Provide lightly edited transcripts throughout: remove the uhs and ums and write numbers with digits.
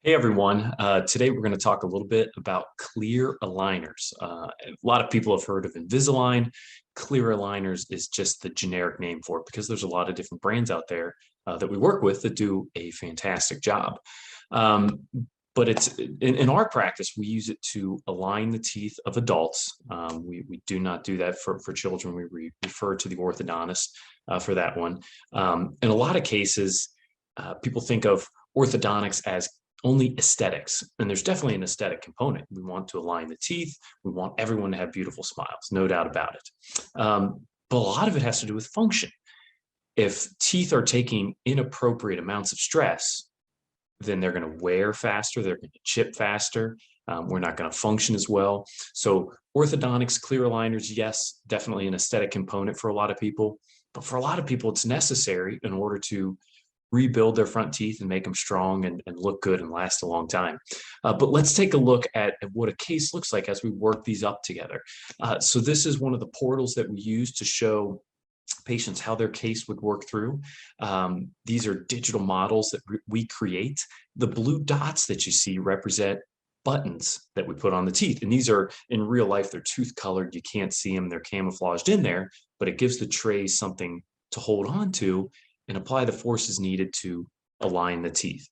Hey everyone, today we're going to talk a little bit about clear aligners. A lot of people have heard of Invisalign. Clear aligners is just the generic name for it because there's a lot of different brands out there that we work with that do a fantastic job. Um, but it's in our practice, we use it to align the teeth of adults. We do not do that for children. We refer to the orthodontist for that one. In a lot of cases, people think of orthodontics as only aesthetics. And there's definitely an aesthetic component. We want to align the teeth. We want everyone to have beautiful smiles, no doubt about it. But a lot of it has to do with function. If teeth are taking inappropriate amounts of stress, then they're going to wear faster, they're going to chip faster, we're not going to function as well. So orthodontics, clear aligners, yes, definitely an aesthetic component for a lot of people. But for a lot of people, it's necessary in order to rebuild their front teeth and make them strong and look good and last a long time. But let's take a look at what a case looks like as we work these up together. So this is one of the portals that we use to show patients how their case would work through. These are digital models that we create. The blue dots that you see represent buttons that we put on the teeth. And these are, in real life, they're tooth colored. You can't see them. They're camouflaged in there, but it gives the trays something to hold on to and apply the forces needed to align the teeth.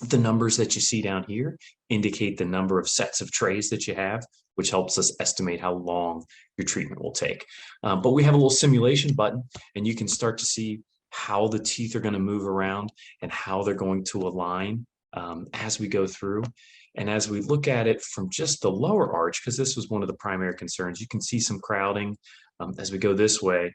The numbers that you see down here indicate the number of sets of trays that you have, which helps us estimate how long your treatment will take. But we have a little simulation button, and you can start to see how the teeth are going to move around and how they're going to align as we go through. And as we look at it from just the lower arch, because this was one of the primary concerns, you can see some crowding. As we go this way,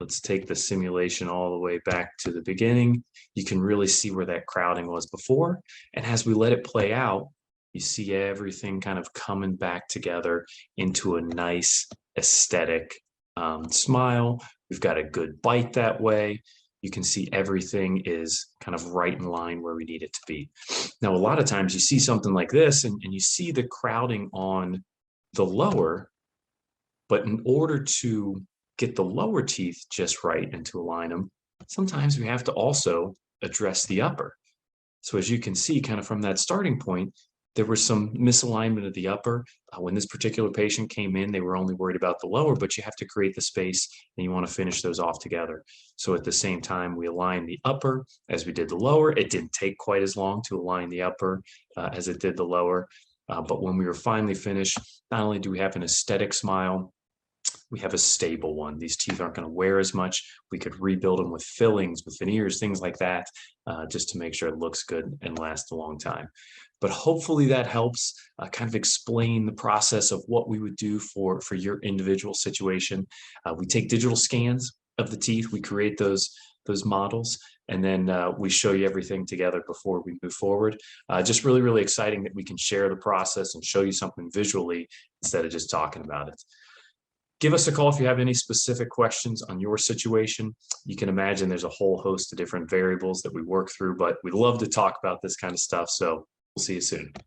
let's take the simulation all the way back to the beginning. You can really see where that crowding was before. And as we let it play out, you see everything kind of coming back together into a nice aesthetic smile. We've got a good bite that way. You can see everything is kind of right in line where we need it to be. Now, a lot of times you see something like this and you see the crowding on the lower, but in order to get the lower teeth just right and to align them, sometimes we have to also address the upper. So as you can see, kind of from that starting point, there was some misalignment of the upper. When this particular patient came in, they were only worried about the lower, but you have to create the space and you want to finish those off together. So at the same time, we aligned the upper as we did the lower. It didn't take quite as long to align the upper as it did the lower. But when we were finally finished, not only do we have an aesthetic smile, we have a stable one. These teeth aren't going to wear as much. We could rebuild them with fillings, with veneers, things like that, just to make sure it looks good and lasts a long time. But hopefully that helps kind of explain the process of what we would do for your individual situation. We take digital scans of the teeth. We create those models, and then we show you everything together before we move forward. Just really, really exciting that we can share the process and show you something visually instead of just talking about it. Give us a call if you have any specific questions on your situation. You can imagine there's a whole host of different variables that we work through, but we love to talk about this kind of stuff. So we'll see you soon.